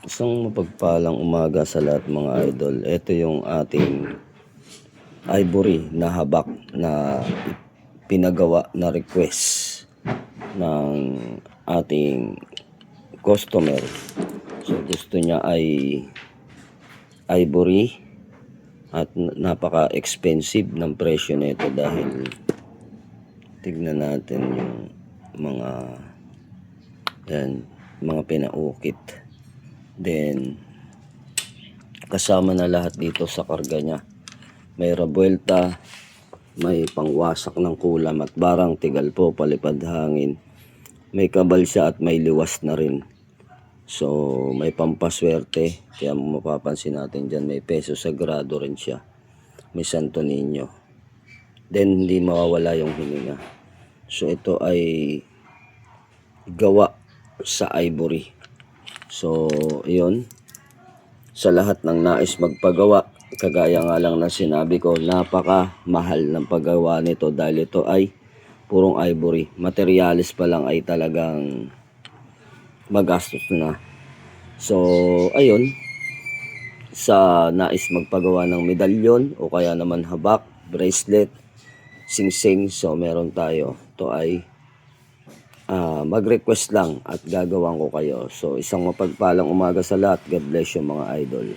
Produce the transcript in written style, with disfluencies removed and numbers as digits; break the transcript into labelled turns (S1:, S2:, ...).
S1: Isang mapagpalang umaga sa lahat mga idol. Ito yung ating ivory na habak na pinagawa na request ng ating customer. So gusto niya ay ivory at napaka-expensive ng presyo nito dahil tignan natin yung mga pinaukit. Then kasama na lahat dito sa karga niya. May rabuelta, may pangwasak ng kulam at barang tigal po, palipad hangin. May kabal siya at may liwas na rin. So may pampaswerte, kaya mapapansin natin dyan may peso sagrado rin siya. May Santo Niño. Then hindi mawawala yung hininga. So ito ay gawa sa ivory. So yun, sa lahat ng nais magpagawa, kagaya nga lang na sinabi ko, napaka mahal ng paggawa nito dahil ito ay purong ivory. Materialis pa lang ay talagang magastos na. So ayun, sa nais magpagawa ng medalyon o kaya naman habak, bracelet, sing-sing, so meron tayo. Ito ay mag-request lang at gagawan ko kayo. So isang mapagpalang umaga sa lahat. God bless you mga idol.